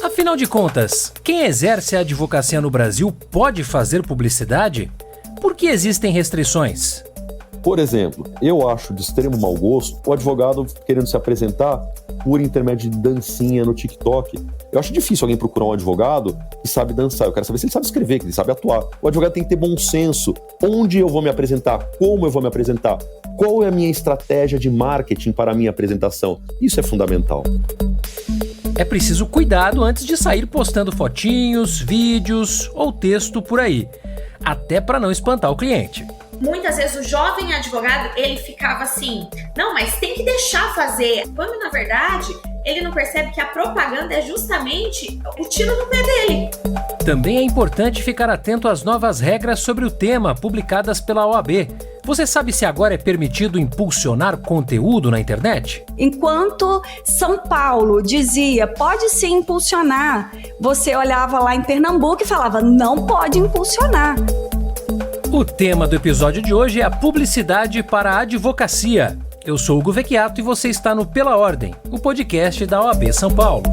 Afinal de contas, quem exerce a advocacia no Brasil pode fazer publicidade? Por que existem restrições? Por exemplo, eu acho de extremo mau gosto o advogado querendo se apresentar por intermédio de dancinha no TikTok. Eu acho difícil alguém procurar um advogado que sabe dançar. Eu quero saber se ele sabe escrever, que ele sabe atuar. O advogado tem que ter bom senso. Onde eu vou me apresentar? Como eu vou me apresentar? Qual é a minha estratégia de marketing para a minha apresentação? Isso é fundamental. É preciso cuidado antes de sair postando fotinhos, vídeos ou texto por aí. Até para não espantar o cliente. Muitas vezes o jovem advogado, ele ficava assim, não, mas tem que deixar fazer. Quando, na verdade, ele não percebe que a propaganda é justamente o tiro no pé dele. Também é importante ficar atento às novas regras sobre o tema publicadas pela OAB. Você sabe se agora é permitido impulsionar conteúdo na internet? Enquanto São Paulo dizia, pode sim impulsionar, você olhava lá em Pernambuco e falava, não pode impulsionar. O tema do episódio de hoje é a publicidade para a advocacia. Eu sou Hugo Vecchiato e você está no Pela Ordem, o podcast da OAB São Paulo.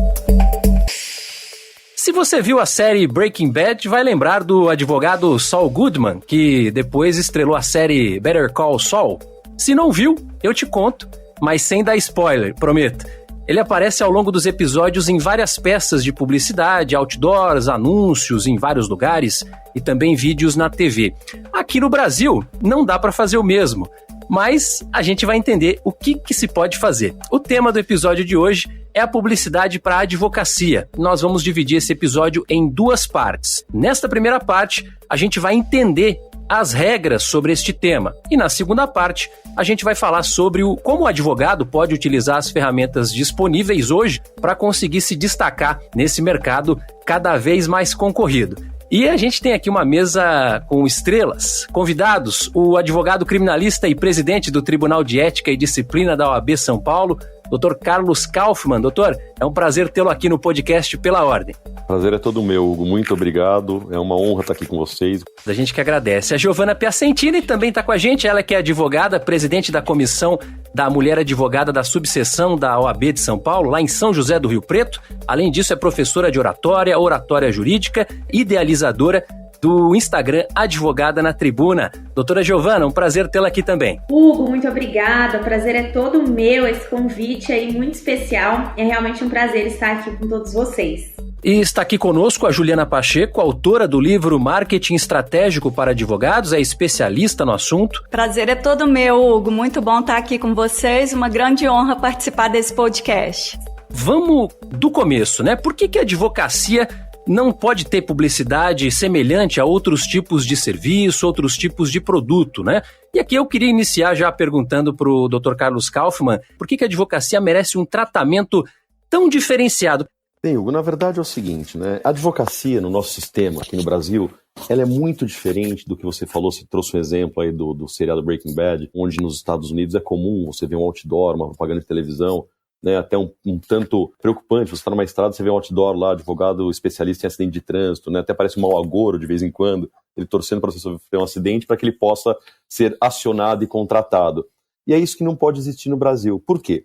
Se você viu a série Breaking Bad, vai lembrar do advogado Saul Goodman, que depois estrelou a série Better Call Saul. Se não viu, eu te conto, mas sem dar spoiler, prometo. Ele aparece ao longo dos episódios em várias peças de publicidade, outdoors, anúncios em vários lugares e também vídeos na TV. Aqui no Brasil, não dá para fazer o mesmo, mas a gente vai entender o que se pode fazer. O tema do episódio de hoje é a publicidade para a advocacia. Nós vamos dividir esse episódio em duas partes. Nesta primeira parte, a gente vai entender as regras sobre este tema. E na segunda parte, a gente vai falar sobre como o advogado pode utilizar as ferramentas disponíveis hoje para conseguir se destacar nesse mercado cada vez mais concorrido. E a gente tem aqui uma mesa com estrelas, convidados, o advogado criminalista e presidente do Tribunal de Ética e Disciplina da OAB São Paulo, Dr. Carlos Kaufmann. Doutor, é um prazer tê-lo aqui no podcast Pela Ordem. Prazer é todo meu, Hugo. Muito obrigado. É uma honra estar aqui com vocês. A gente que agradece. A Giovana Piacentini também está com a gente. Ela que é advogada, presidente da comissão da Mulher Advogada da subseção da OAB de São Paulo, lá em São José do Rio Preto. Além disso, é professora de oratória jurídica, idealizadora do Instagram Advogada na Tribuna. Doutora Giovana, um prazer tê-la aqui também. Hugo, muito obrigada. O prazer é todo meu, esse convite aí muito especial. É realmente um prazer estar aqui com todos vocês. E está aqui conosco a Juliana Pacheco, autora do livro Marketing Estratégico para Advogados, é especialista no assunto. Prazer é todo meu, Hugo. Muito bom estar aqui com vocês. Uma grande honra participar desse podcast. Vamos do começo, né? Por que a advocacia não pode ter publicidade semelhante a outros tipos de serviço, outros tipos de produto, né? E aqui eu queria iniciar já perguntando para o Dr. Carlos Kaufmann, por que a advocacia merece um tratamento tão diferenciado? Bem, Hugo, na verdade é o seguinte, né? A advocacia no nosso sistema aqui no Brasil, ela é muito diferente do que você falou, você trouxe um exemplo aí do seriado Breaking Bad, onde nos Estados Unidos é comum você ver um outdoor, uma propaganda de televisão, né, até um tanto preocupante, você está numa estrada, você vê um outdoor lá, advogado especialista em acidente de trânsito, né, até parece um mau agouro de vez em quando, ele torcendo para você sofrer um acidente para que ele possa ser acionado e contratado. E é isso que não pode existir no Brasil. Por quê?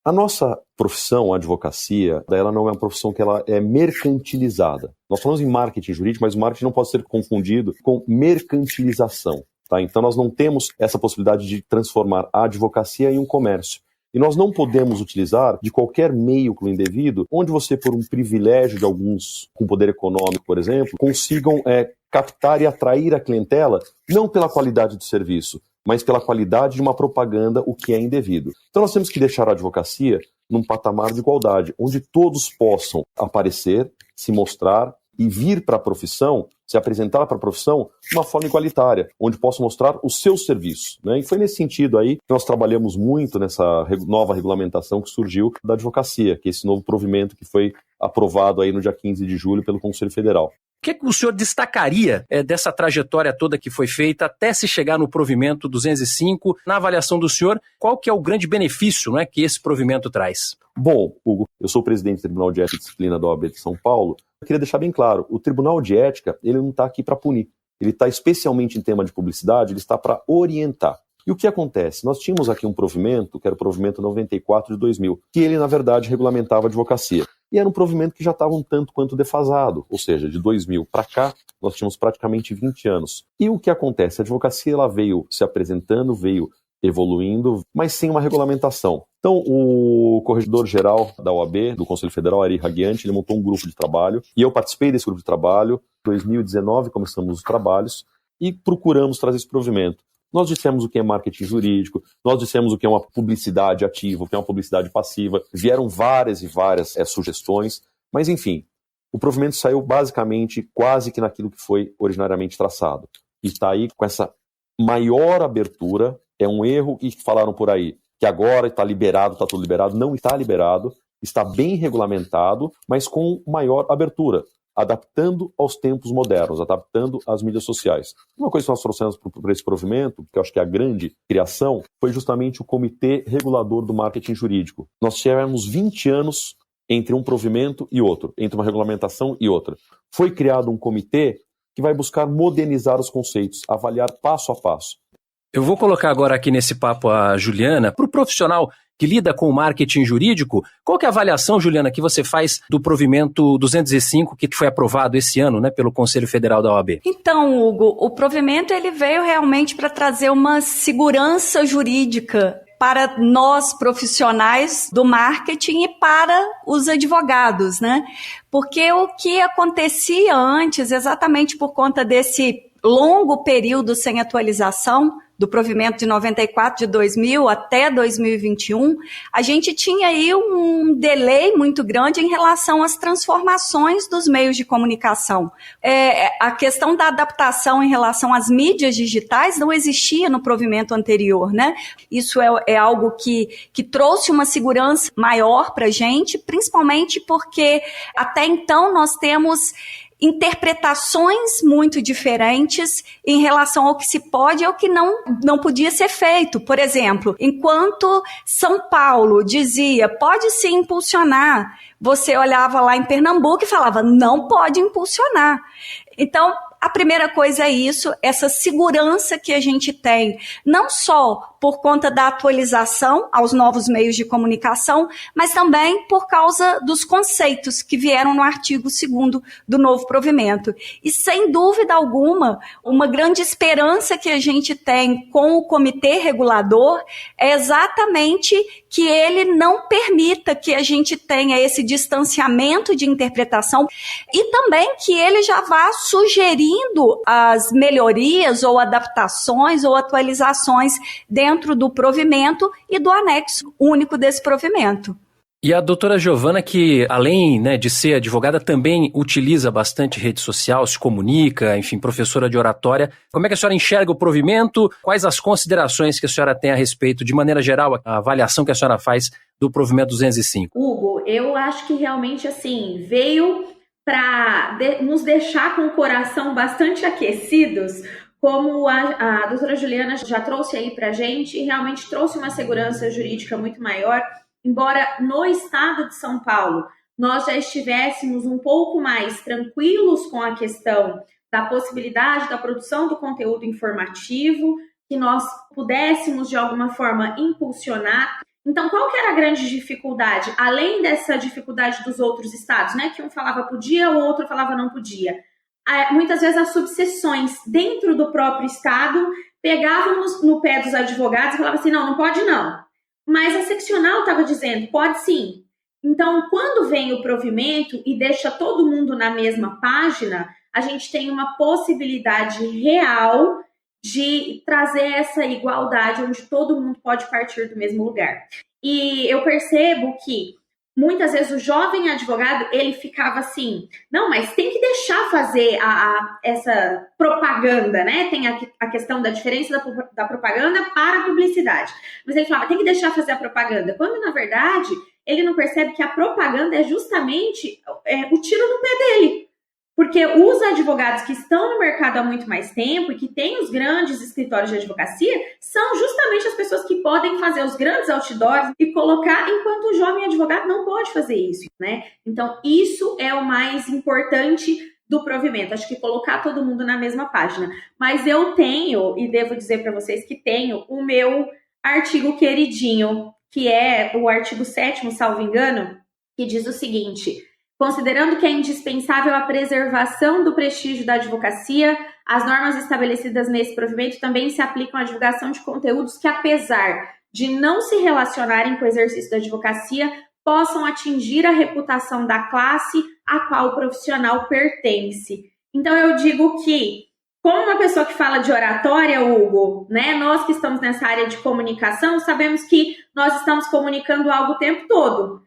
A nossa profissão, a advocacia, ela não é uma profissão que ela é mercantilizada. Nós falamos em marketing jurídico, mas o marketing não pode ser confundido com mercantilização. Tá? Então nós não temos essa possibilidade de transformar a advocacia em um comércio. E nós não podemos utilizar de qualquer meio indevido, onde você, por um privilégio de alguns com poder econômico, por exemplo, consigam captar e atrair a clientela, não pela qualidade do serviço, mas pela qualidade de uma propaganda, o que é indevido. Então nós temos que deixar a advocacia num patamar de igualdade, onde todos possam aparecer, se mostrar e vir para a profissão, se apresentar para a profissão de uma forma igualitária, onde possam mostrar o seu serviço, né? E foi nesse sentido aí que nós trabalhamos muito nessa nova regulamentação que surgiu da advocacia, que é esse novo provimento que foi aprovado aí no dia 15 de julho pelo Conselho Federal. O que o senhor destacaria dessa trajetória toda que foi feita até se chegar no provimento 205? Na avaliação do senhor, qual que é o grande benefício, né, que esse provimento traz? Bom, Hugo, eu sou presidente do Tribunal de Ética e Disciplina da OAB de São Paulo. Eu queria deixar bem claro, o Tribunal de Ética, ele não está aqui para punir. Ele está especialmente em tema de publicidade, ele está para orientar. E o que acontece? Nós tínhamos aqui um provimento, que era o provimento 94 de 2000, que ele, na verdade, regulamentava a advocacia. e era um provimento que já estava um tanto quanto defasado, ou seja, de 2000 para cá, nós tínhamos praticamente 20 anos. E o que acontece? A advocacia ela veio se apresentando, veio evoluindo, mas sem uma regulamentação. Então, o corregedor-geral da OAB, do Conselho Federal, Ari Hagianti, ele montou um grupo de trabalho, e eu participei desse grupo de trabalho. Em 2019, começamos os trabalhos, e procuramos trazer esse provimento. Nós dissemos o que é marketing jurídico, nós dissemos o que é uma publicidade ativa, o que é uma publicidade passiva, vieram várias e várias sugestões, mas enfim, o provimento saiu basicamente quase que naquilo que foi originariamente traçado. E está aí com essa maior abertura. É um erro que falaram por aí, que agora está liberado, está tudo liberado. Não está liberado, está bem regulamentado, mas com maior abertura, adaptando aos tempos modernos, adaptando às mídias sociais. Uma coisa que nós trouxemos para esse provimento, que eu acho que é a grande criação, foi justamente o Comitê Regulador do Marketing Jurídico. Nós tivemos 20 anos entre um provimento e outro, entre uma regulamentação e outra. Foi criado um comitê que vai buscar modernizar os conceitos, avaliar passo a passo. Eu vou colocar agora aqui nesse papo a Juliana. Para o profissional que lida com o marketing jurídico, qual que é a avaliação, Juliana, que você faz do provimento 205 que foi aprovado esse ano, né, pelo Conselho Federal da OAB? Então, Hugo, o provimento ele veio realmente para trazer uma segurança jurídica para nós profissionais do marketing e para os advogados, né? Porque o que acontecia antes, exatamente por conta desse longo período sem atualização, do provimento de 94, de 2000 até 2021, a gente tinha aí um delay muito grande em relação às transformações dos meios de comunicação. A questão da adaptação em relação às mídias digitais não existia no provimento anterior, né? Isso é algo que trouxe uma segurança maior para a gente, principalmente porque até então nós temos interpretações muito diferentes em relação ao que se pode e ao que não podia ser feito. Por exemplo, enquanto São Paulo dizia, pode se impulsionar, você olhava lá em Pernambuco e falava, não pode impulsionar. Então, a primeira coisa é isso, essa segurança que a gente tem, não só por conta da atualização aos novos meios de comunicação, mas também por causa dos conceitos que vieram no artigo 2º do novo provimento. E, sem dúvida alguma, uma grande esperança que a gente tem com o comitê regulador é exatamente que ele não permita que a gente tenha esse distanciamento de interpretação e também que ele já vá sugerindo as melhorias ou adaptações ou atualizações dentro do provimento e do anexo único desse provimento. E a doutora Giovana, que além, né, de ser advogada, também utiliza bastante rede social, se comunica, enfim, professora de oratória. Como é que a senhora enxerga o provimento? Quais as considerações que a senhora tem a respeito, de maneira geral, a avaliação que a senhora faz do provimento 205? Hugo, eu acho que realmente, assim, veio para nos deixar com o coração bastante aquecidos, como a doutora Juliana já trouxe aí para a gente, e realmente trouxe uma segurança jurídica muito maior, embora no estado de São Paulo nós já estivéssemos um pouco mais tranquilos com a questão da possibilidade da produção do conteúdo informativo, que nós pudéssemos de alguma forma impulsionar. Então, qual que era a grande dificuldade? Além dessa dificuldade dos outros estados, né? Que um falava podia, o outro falava não podia. Muitas vezes as subseções dentro do próprio estado pegavam no pé dos advogados e falavam assim, não pode não. Mas a seccional estava dizendo, pode sim. Então, quando vem o provimento e deixa todo mundo na mesma página, a gente tem uma possibilidade real de trazer essa igualdade onde todo mundo pode partir do mesmo lugar. E eu percebo que muitas vezes o jovem advogado, ele ficava assim, não, mas tem que deixar fazer essa propaganda, né? Tem a questão da diferença da propaganda para a publicidade. Mas ele falava, tem que deixar fazer a propaganda. Quando, na verdade, ele não percebe que a propaganda é justamente o tiro no pé dele. Porque os advogados que estão no mercado há muito mais tempo e que têm os grandes escritórios de advocacia são justamente as pessoas que podem fazer os grandes outdoors e colocar, enquanto o jovem advogado não pode fazer isso, né? Então, isso é o mais importante do provimento. Acho que colocar todo mundo na mesma página. Mas eu tenho, e devo dizer para vocês que tenho, o meu artigo queridinho, que é o artigo 7º, salvo engano, que diz o seguinte: considerando que é indispensável a preservação do prestígio da advocacia, as normas estabelecidas nesse provimento também se aplicam à divulgação de conteúdos que, apesar de não se relacionarem com o exercício da advocacia, possam atingir a reputação da classe a qual o profissional pertence. Então eu digo que, como uma pessoa que fala de oratória, Hugo, né, nós que estamos nessa área de comunicação, sabemos que nós estamos comunicando algo o tempo todo.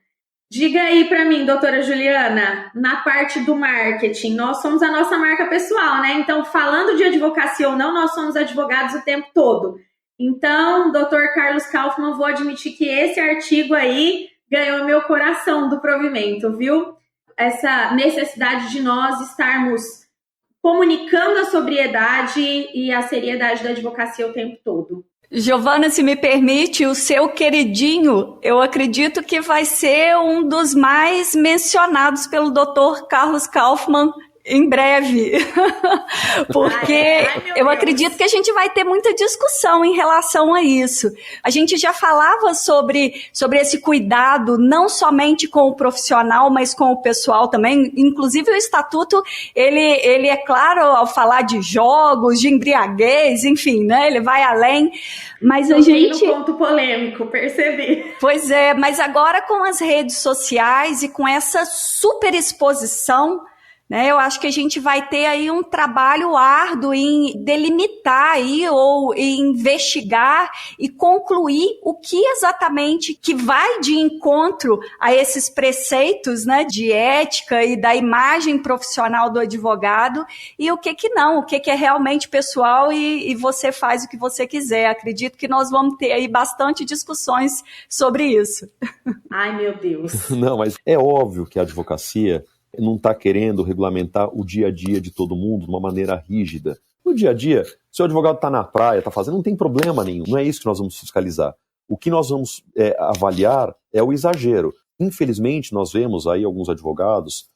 Diga aí para mim, doutora Juliana, na parte do marketing, nós somos a nossa marca pessoal, né? Então, falando de advocacia ou não, nós somos advogados o tempo todo. Então, doutor Carlos Kaufmann, vou admitir que esse artigo aí ganhou meu coração do provimento, viu? Essa necessidade de nós estarmos comunicando a sobriedade e a seriedade da advocacia o tempo todo. Giovana, se me permite, o seu queridinho, eu acredito que vai ser um dos mais mencionados pelo Dr. Carlos Kaufmann em breve, porque eu acredito que a gente vai ter muita discussão em relação a isso. A gente já falava sobre esse cuidado, não somente com o profissional, mas com o pessoal também. Inclusive o estatuto, ele é claro ao falar de jogos, de embriaguez, enfim, né? Ele vai além. Mas a gente... no ponto polêmico, percebi. Pois é, mas agora com as redes sociais e com essa super exposição, né, eu acho que a gente vai ter aí um trabalho árduo em delimitar aí, ou em investigar e concluir o que exatamente que vai de encontro a esses preceitos, né, de ética e da imagem profissional do advogado, e o que não, o que é realmente pessoal e você faz o que você quiser. Acredito que nós vamos ter aí bastante discussões sobre isso. Ai, meu Deus. Não, mas é óbvio que a advocacia não está querendo regulamentar o dia a dia de todo mundo de uma maneira rígida. No dia a dia, se o advogado está na praia, está fazendo, não tem problema nenhum. Não é isso que nós vamos fiscalizar. O que nós vamos avaliar é o exagero. Infelizmente, nós vemos aí alguns advogados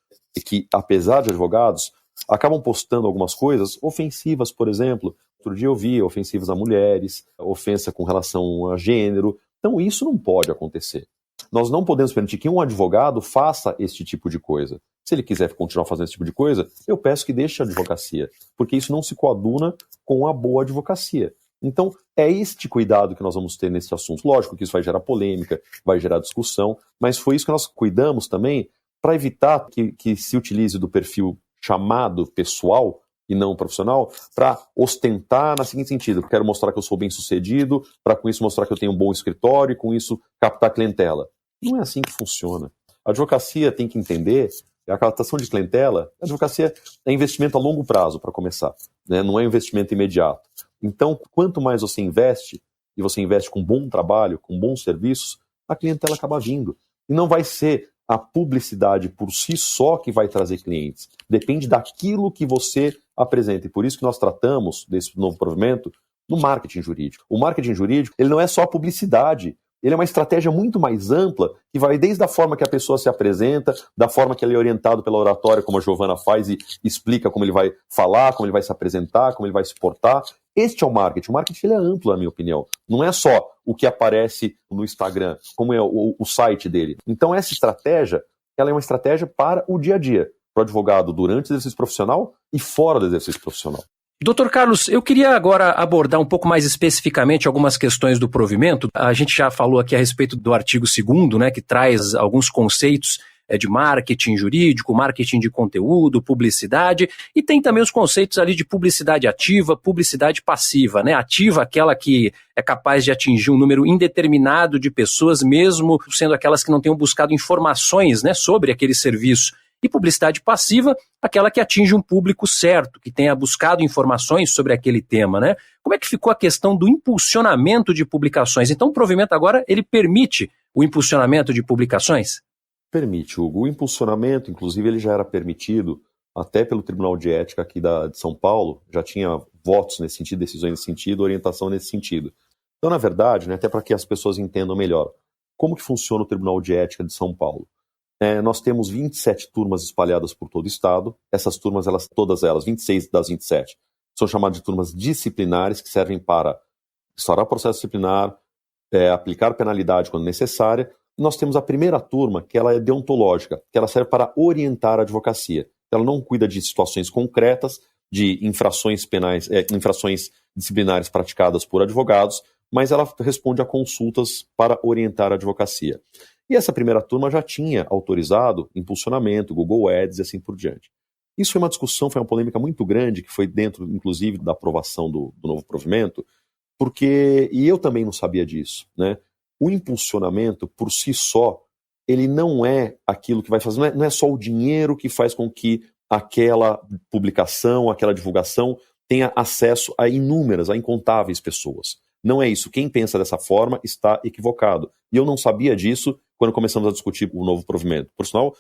que, apesar de advogados, acabam postando algumas coisas ofensivas, por exemplo. Outro dia eu vi ofensivas a mulheres, ofensa com relação a gênero. Então isso não pode acontecer. Nós não podemos permitir que um advogado faça este tipo de coisa. Se ele quiser continuar fazendo esse tipo de coisa, eu peço que deixe a advocacia, porque isso não se coaduna com a boa advocacia. Então, é este cuidado que nós vamos ter nesse assunto. Lógico que isso vai gerar polêmica, vai gerar discussão, mas foi isso que nós cuidamos também para evitar que se utilize do perfil chamado pessoal e não profissional para ostentar no seguinte sentido: quero mostrar que eu sou bem-sucedido, para com isso mostrar que eu tenho um bom escritório e com isso captar clientela. Não é assim que funciona. A advocacia tem que entender a captação de clientela. A advocacia é investimento a longo prazo, para começar, né? Não é investimento imediato. Então, quanto mais você investe, e você investe com bom trabalho, com bons serviços, a clientela acaba vindo. E não vai ser a publicidade por si só que vai trazer clientes. Depende daquilo que você apresenta. E por isso que nós tratamos desse novo provimento no marketing jurídico. O marketing jurídico, ele não é só a publicidade. Ele é uma estratégia muito mais ampla, que vai desde a forma que a pessoa se apresenta, da forma que ele é orientado pela oratória, como a Giovana faz e explica como ele vai falar, como ele vai se apresentar, como ele vai se portar. Este é o marketing. O marketing ele é amplo, na minha opinião. Não é só o que aparece no Instagram, como é o site dele. Então essa estratégia, ela é uma estratégia para o dia a dia, para o advogado durante o exercício profissional e fora do exercício profissional. Doutor Carlos, eu queria agora abordar um pouco mais especificamente algumas questões do provimento. A gente já falou aqui a respeito do artigo 2º, né, que traz alguns conceitos de marketing jurídico, marketing de conteúdo, publicidade, e tem também os conceitos ali de publicidade ativa, publicidade passiva, né? Ativa, aquela que é capaz de atingir um número indeterminado de pessoas, mesmo sendo aquelas que não tenham buscado informações, né, sobre aquele serviço. E publicidade passiva, aquela que atinge um público certo, que tenha buscado informações sobre aquele tema, né? Como é que ficou a questão do impulsionamento de publicações? Então o provimento agora, ele permite o impulsionamento de publicações? Permite, Hugo. O impulsionamento, inclusive, ele já era permitido até pelo Tribunal de Ética aqui de São Paulo, já tinha votos nesse sentido, decisões nesse sentido, orientação nesse sentido. Então, na verdade, né, até para que as pessoas entendam melhor, como que funciona o Tribunal de Ética de São Paulo? Nós temos 27 turmas espalhadas por todo o estado. Essas turmas, todas elas, 26 das 27, são chamadas de turmas disciplinares, que servem para instaurar processo disciplinar, aplicar penalidade quando necessária, nós temos a primeira turma, que ela é deontológica, que ela serve para orientar a advocacia. Ela não cuida de situações concretas, de infrações penais, infrações disciplinares praticadas por advogados, mas ela responde a consultas para orientar a advocacia. E essa primeira turma já tinha autorizado impulsionamento, Google Ads e assim por diante. Isso foi uma discussão, foi uma polêmica muito grande, que foi dentro, inclusive, da aprovação do novo provimento, porque, e eu também não sabia disso, né? O impulsionamento, por si só, ele não é aquilo que vai fazer, não é só o dinheiro que faz com que aquela publicação, aquela divulgação tenha acesso a incontáveis pessoas. Não é isso. Quem pensa dessa forma está equivocado. E eu não sabia disso quando começamos a discutir o novo provimento. Por sinal,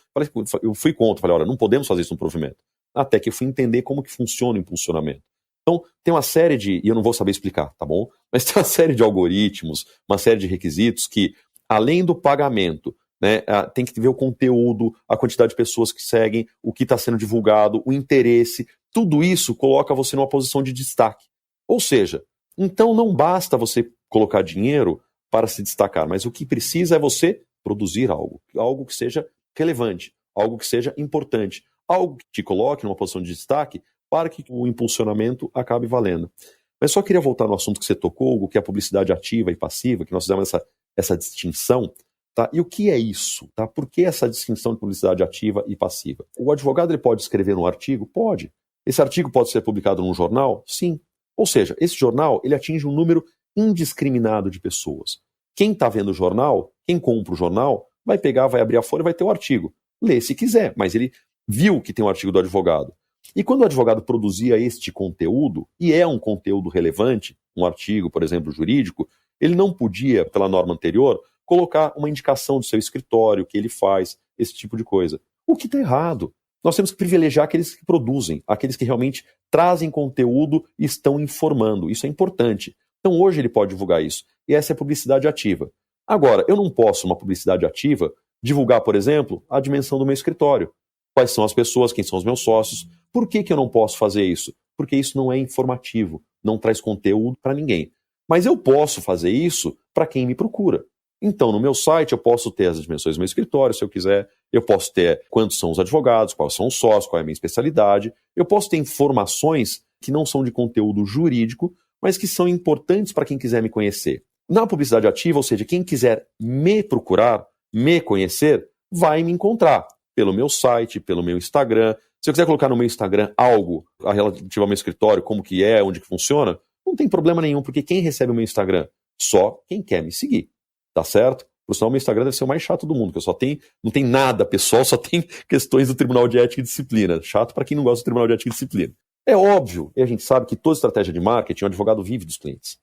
eu fui contra, falei, olha, não podemos fazer isso no provimento. Até que eu fui entender como que funciona o impulsionamento. Então, tem uma série e eu não vou saber explicar, tá bom? Mas tem uma série de algoritmos, uma série de requisitos que, além do pagamento, né, tem que ver o conteúdo, a quantidade de pessoas que seguem, o que está sendo divulgado, o interesse, tudo isso coloca você numa posição de destaque. Ou seja, então não basta você colocar dinheiro para se destacar, mas o que precisa é você produzir algo que seja relevante, algo que seja importante, algo que te coloque numa posição de destaque para que o impulsionamento acabe valendo. Mas só queria voltar no assunto que você tocou, Hugo, que é a publicidade ativa e passiva, que nós fizemos essa distinção. Tá? E o que é isso? Tá? Por que essa distinção de publicidade ativa e passiva? O advogado ele pode escrever um artigo? Pode. Esse artigo pode ser publicado num jornal? Sim. Ou seja, esse jornal ele atinge um número indiscriminado de pessoas. Quem está vendo o jornal, quem compra o jornal, vai pegar, vai abrir a folha e vai ter o artigo. Lê se quiser, mas ele viu que tem o artigo do advogado. E quando o advogado produzia este conteúdo, e é um conteúdo relevante, um artigo, por exemplo, jurídico, ele não podia, pela norma anterior, colocar uma indicação do seu escritório, o que ele faz, esse tipo de coisa. O que está errado? Nós temos que privilegiar aqueles que produzem, aqueles que realmente trazem conteúdo e estão informando. Isso é importante. Então hoje ele pode divulgar isso. E essa é a publicidade ativa. Agora, eu não posso, uma publicidade ativa, divulgar, por exemplo, a dimensão do meu escritório. Quais são as pessoas, quem são os meus sócios. Por que eu não posso fazer isso? Porque isso não é informativo, não traz conteúdo para ninguém. Mas eu posso fazer isso para quem me procura. Então, no meu site, eu posso ter as dimensões do meu escritório, se eu quiser. Eu posso ter quantos são os advogados, quais são os sócios, qual é a minha especialidade. Eu posso ter informações que não são de conteúdo jurídico, mas que são importantes para quem quiser me conhecer. Na publicidade ativa, ou seja, quem quiser me procurar, me conhecer, vai me encontrar pelo meu site, pelo meu Instagram. Se eu quiser colocar no meu Instagram algo relativo ao meu escritório, como que é, onde que funciona, não tem problema nenhum, porque quem recebe o meu Instagram? Só quem quer me seguir. Tá certo? Por sinal, o meu Instagram deve ser o mais chato do mundo, que não tem nada pessoal, só tem questões do Tribunal de Ética e Disciplina. Chato para quem não gosta do Tribunal de Ética e Disciplina. É óbvio, e a gente sabe que toda estratégia de marketing, o advogado vive dos clientes.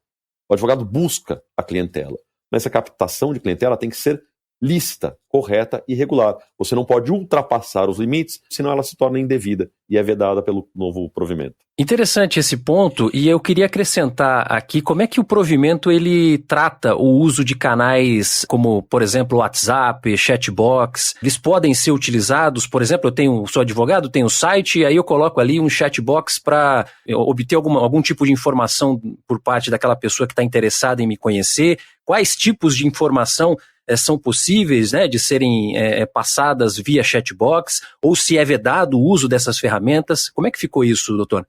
O advogado busca a clientela. Mas essa captação de clientela tem que ser lícita, correta e regular. Você não pode ultrapassar os limites, senão ela se torna indevida e é vedada pelo novo provimento. Interessante esse ponto, e eu queria acrescentar aqui como é que o provimento ele trata o uso de canais como, por exemplo, WhatsApp, chatbox. Eles podem ser utilizados, por exemplo, sou advogado, tenho um site, aí eu coloco ali um chatbox para obter algum tipo de informação por parte daquela pessoa que está interessada em me conhecer. Quais tipos de informação são possíveis, né, de serem passadas via chatbox, ou se é vedado o uso dessas ferramentas? Como é que ficou isso, doutor?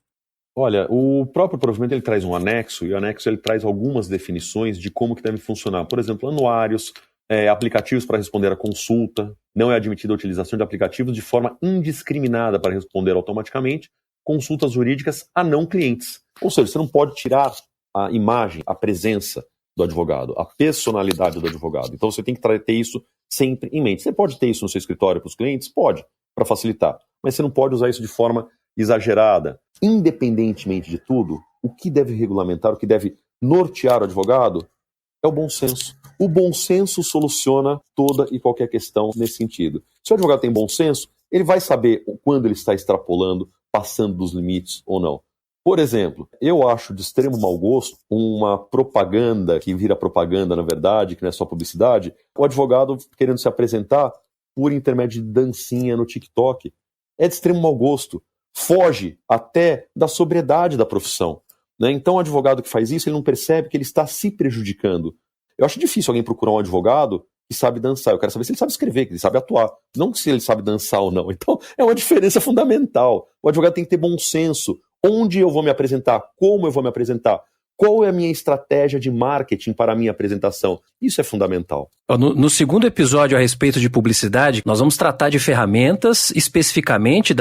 Olha, o próprio provimento ele traz um anexo, e o anexo ele traz algumas definições de como que deve funcionar. Por exemplo, anuários, aplicativos para responder a consulta, não é admitida a utilização de aplicativos de forma indiscriminada para responder automaticamente consultas jurídicas a não clientes. Ou seja, você não pode tirar a imagem, a presença do advogado, a personalidade do advogado. Então você tem que ter isso sempre em mente. Você pode ter isso no seu escritório para os clientes? Pode, para facilitar. Mas você não pode usar isso de forma exagerada. Independentemente de tudo, o que deve regulamentar, o que deve nortear o advogado é o bom senso. O bom senso soluciona toda e qualquer questão nesse sentido. Se o advogado tem bom senso, ele vai saber quando ele está extrapolando, passando dos limites ou não. Por exemplo, eu acho de extremo mau gosto uma propaganda, que vira propaganda na verdade, que não é só publicidade, o advogado querendo se apresentar por intermédio de dancinha no TikTok. É de extremo mau gosto. Foge até da sobriedade da profissão. Né? Então o advogado que faz isso, ele não percebe que ele está se prejudicando. Eu acho difícil alguém procurar um advogado que sabe dançar, eu quero saber se ele sabe escrever, que ele sabe atuar, não se ele sabe dançar ou não. Então, é uma diferença fundamental. O advogado tem que ter bom senso. Onde eu vou me apresentar? Como eu vou me apresentar? Qual é a minha estratégia de marketing para a minha apresentação? Isso é fundamental. No segundo episódio a respeito de publicidade, nós vamos tratar de ferramentas, especificamente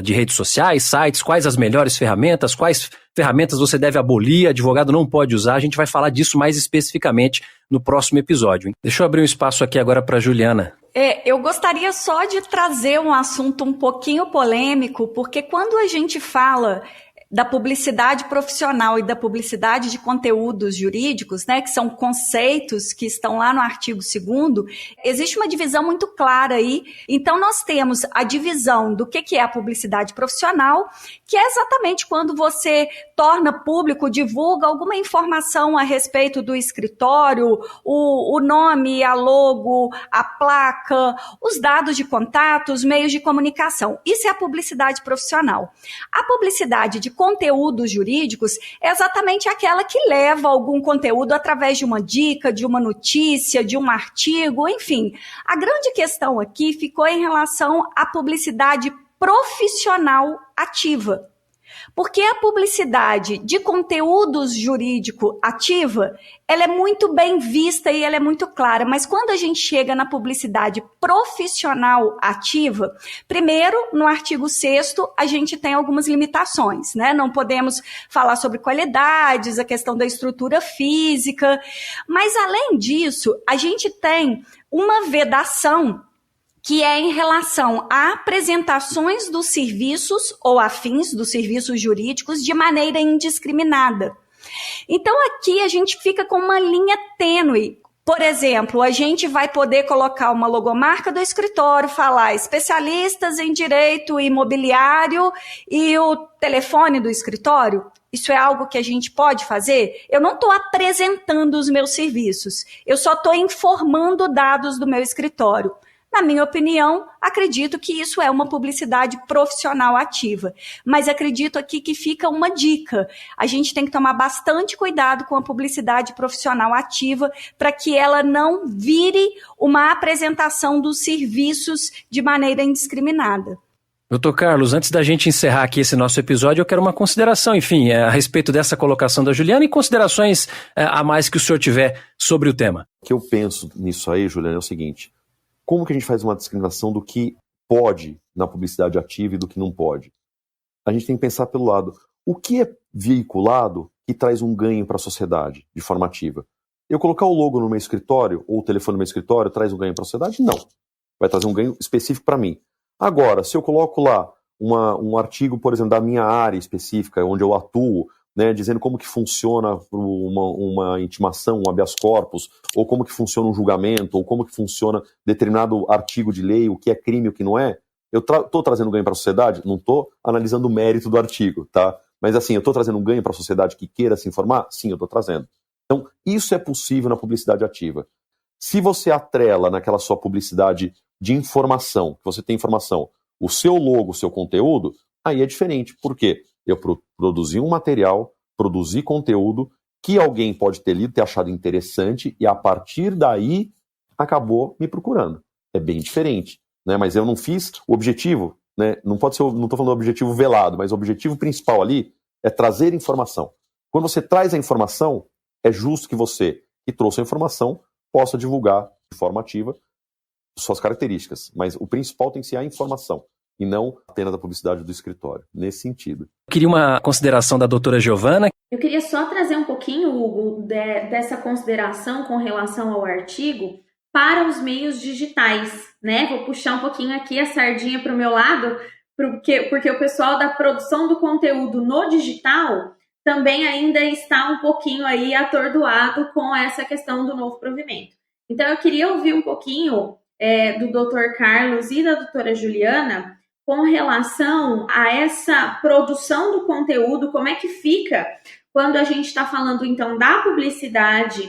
de redes sociais, sites, quais as melhores ferramentas, quais ferramentas você deve abolir, advogado não pode usar. A gente vai falar disso mais especificamente no próximo episódio, hein? Deixa eu abrir um espaço aqui agora para a Juliana. Eu gostaria só de trazer um assunto um pouquinho polêmico, porque quando a gente fala da publicidade profissional e da publicidade de conteúdos jurídicos, né, que são conceitos que estão lá no artigo 2º, existe uma divisão muito clara aí. Então, nós temos a divisão do que é a publicidade profissional, que é exatamente quando você torna público, divulga alguma informação a respeito do escritório, o nome, a logo, a placa, os dados de contato, os meios de comunicação. Isso é a publicidade profissional. A publicidade de conteúdos jurídicos é exatamente aquela que leva algum conteúdo através de uma dica, de uma notícia, de um artigo, enfim. A grande questão aqui ficou em relação à publicidade profissional ativa. Porque a publicidade de conteúdos jurídico ativa, ela é muito bem vista e ela é muito clara, mas quando a gente chega na publicidade profissional ativa, primeiro, no artigo 6º, a gente tem algumas limitações, né? Não podemos falar sobre qualidades, a questão da estrutura física, mas além disso, a gente tem uma vedação que é em relação a apresentações dos serviços ou afins dos serviços jurídicos de maneira indiscriminada. Então, aqui a gente fica com uma linha tênue. Por exemplo, a gente vai poder colocar uma logomarca do escritório, falar especialistas em direito imobiliário e o telefone do escritório. Isso é algo que a gente pode fazer? Eu não estou apresentando os meus serviços, eu só estou informando dados do meu escritório. Na minha opinião, acredito que isso é uma publicidade profissional ativa. Mas acredito aqui que fica uma dica. A gente tem que tomar bastante cuidado com a publicidade profissional ativa para que ela não vire uma apresentação dos serviços de maneira indiscriminada. Doutor Carlos, antes da gente encerrar aqui esse nosso episódio, eu quero uma consideração, enfim, a respeito dessa colocação da Juliana e considerações a mais que o senhor tiver sobre o tema. O que eu penso nisso aí, Juliana, é o seguinte: como que a gente faz uma discriminação do que pode na publicidade ativa e do que não pode? A gente tem que pensar pelo lado, o que é veiculado que traz um ganho para a sociedade de forma ativa? Eu colocar o logo no meu escritório, ou o telefone no meu escritório, traz um ganho para a sociedade? Não. Vai trazer um ganho específico para mim. Agora, se eu coloco lá um artigo, por exemplo, da minha área específica, onde eu atuo, né, dizendo como que funciona uma intimação, um habeas corpus, ou como que funciona um julgamento, ou como que funciona determinado artigo de lei, o que é crime e o que não é, eu estou trazendo ganho para a sociedade? Não estou analisando o mérito do artigo, tá? Mas assim, eu estou trazendo um ganho para a sociedade que queira se informar? Sim, eu estou trazendo. Então, isso é possível na publicidade ativa. Se você atrela naquela sua publicidade de informação, que você tem informação, o seu logo, o seu conteúdo, aí é diferente. Por quê? Eu produzi um material, produzi conteúdo que alguém pode ter lido, ter achado interessante e a partir daí acabou me procurando. É bem diferente, né? Mas eu não fiz o objetivo, né? Não pode ser, não estou falando do objetivo velado, mas o objetivo principal ali é trazer informação. Quando você traz a informação, é justo que você, que trouxe a informação, possa divulgar de forma ativa suas características. Mas o principal tem que ser a informação e não apenas a publicidade do escritório, nesse sentido. Eu queria uma consideração da doutora Giovana. Eu queria só trazer um pouquinho, Hugo, dessa consideração com relação ao artigo para os meios digitais, né? Vou puxar um pouquinho aqui a sardinha para o meu lado, porque o pessoal da produção do conteúdo no digital também ainda está um pouquinho aí atordoado com essa questão do novo provimento. Então, eu queria ouvir um pouquinho do Dr. Carlos e da doutora Juliana com relação a essa produção do conteúdo, como é que fica quando a gente está falando, então, da publicidade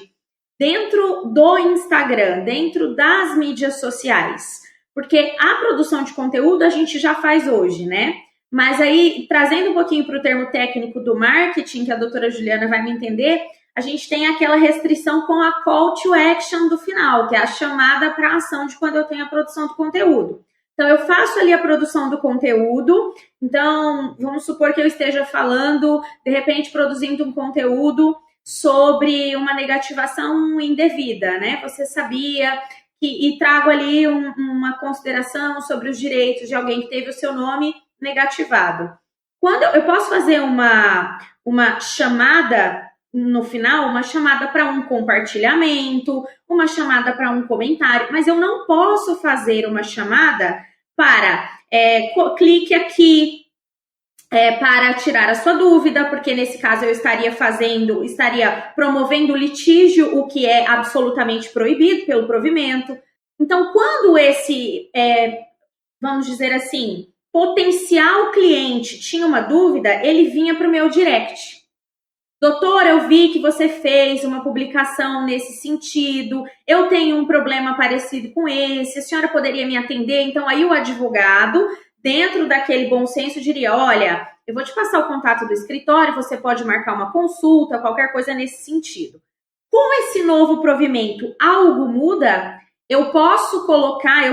dentro do Instagram, dentro das mídias sociais. Porque a produção de conteúdo a gente já faz hoje, né? Mas aí, trazendo um pouquinho para o termo técnico do marketing, que a doutora Juliana vai me entender, a gente tem aquela restrição com a call to action do final, que é a chamada para ação de quando eu tenho a produção do conteúdo. Então, eu faço ali a produção do conteúdo. Então, vamos supor que eu esteja falando, de repente, produzindo um conteúdo sobre uma negativação indevida, né? Você sabia e trago ali uma consideração sobre os direitos de alguém que teve o seu nome negativado. Quando eu posso fazer uma chamada no final, uma chamada para um compartilhamento, uma chamada para um comentário, mas eu não posso fazer uma chamada para clique aqui para tirar a sua dúvida, porque nesse caso eu estaria promovendo litígio, o que é absolutamente proibido pelo provimento. Então, quando esse, vamos dizer assim, potencial cliente tinha uma dúvida, ele vinha para o meu direct. Doutor, eu vi que você fez uma publicação nesse sentido, eu tenho um problema parecido com esse, a senhora poderia me atender? Então, aí o advogado, dentro daquele bom senso, diria, olha, eu vou te passar o contato do escritório, você pode marcar uma consulta, qualquer coisa nesse sentido. Com esse novo provimento, algo muda? Eu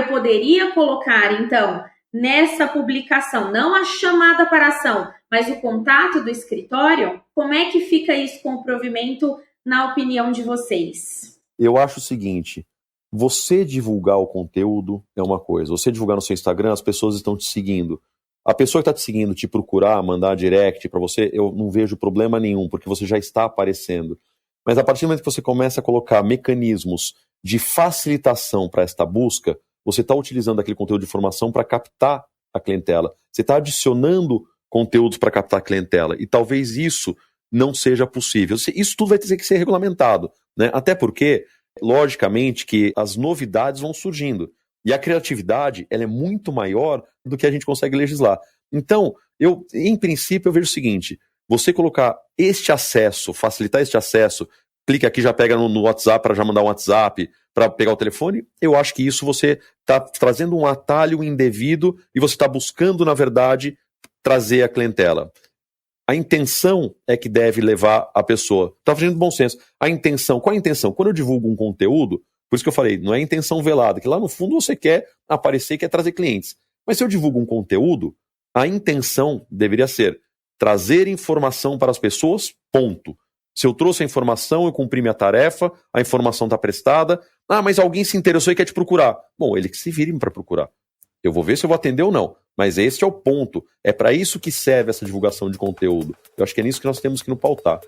poderia colocar, então, nessa publicação, não a chamada para ação, mas o contato do escritório? Como é que fica isso com o provimento, na opinião de vocês? Eu acho o seguinte, você divulgar o conteúdo é uma coisa, você divulgar no seu Instagram, as pessoas estão te seguindo. A pessoa que está te seguindo, te procurar, mandar direct para você, eu não vejo problema nenhum, porque você já está aparecendo. Mas a partir do momento que você começa a colocar mecanismos de facilitação para esta busca, você está utilizando aquele conteúdo de informação para captar a clientela. Você está adicionando conteúdos para captar a clientela. E talvez isso não seja possível. Isso tudo vai ter que ser regulamentado, né? Até porque, logicamente, que as novidades vão surgindo. E a criatividade, ela é muito maior do que a gente consegue legislar. Então, em princípio, eu vejo o seguinte, você colocar este acesso, facilitar este acesso, clica aqui, já pega no WhatsApp para já mandar um WhatsApp, para pegar o telefone, eu acho que isso você está trazendo um atalho indevido e você está buscando, na verdade, trazer a clientela. A intenção é que deve levar a pessoa. Está fazendo bom senso. Qual é a intenção? Quando eu divulgo um conteúdo, por isso que eu falei, não é intenção velada, que lá no fundo você quer aparecer e quer trazer clientes. Mas se eu divulgo um conteúdo, a intenção deveria ser trazer informação para as pessoas, ponto. Se eu trouxe a informação, eu cumpri minha tarefa, a informação está prestada. Ah, mas alguém se interessou e quer te procurar. Bom, ele que se vire para procurar. Eu vou ver se eu vou atender ou não. Mas esse é o ponto. É para isso que serve essa divulgação de conteúdo. Eu acho que é nisso que nós temos que nos pautar.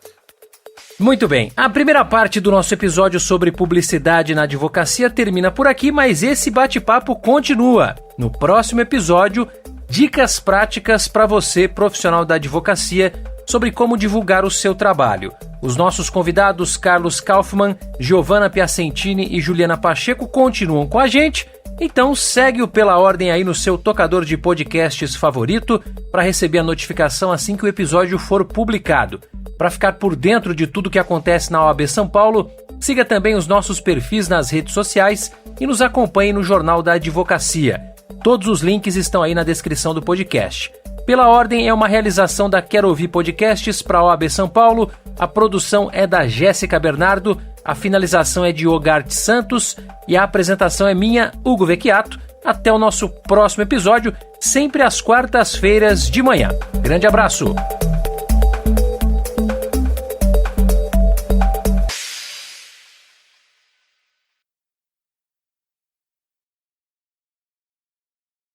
Muito bem, a primeira parte do nosso episódio sobre publicidade na advocacia termina por aqui, mas esse bate-papo continua. No próximo episódio, dicas práticas para você, profissional da advocacia, sobre como divulgar o seu trabalho. Os nossos convidados Carlos Kaufmann, Giovanna Piacentini e Juliana Pacheco continuam com a gente, então segue-o pela ordem aí no seu tocador de podcasts favorito para receber a notificação assim que o episódio for publicado. Para ficar por dentro de tudo que acontece na OAB São Paulo, siga também os nossos perfis nas redes sociais e nos acompanhe no Jornal da Advocacia. Todos os links estão aí na descrição do podcast. Pela Ordem é uma realização da Quero Ouvir Podcasts para a OAB São Paulo, a produção é da Jéssica Bernardo, a finalização é de Ogarte Santos e a apresentação é minha, Hugo Vecchiato. Até o nosso próximo episódio, sempre às quartas-feiras de manhã. Grande abraço!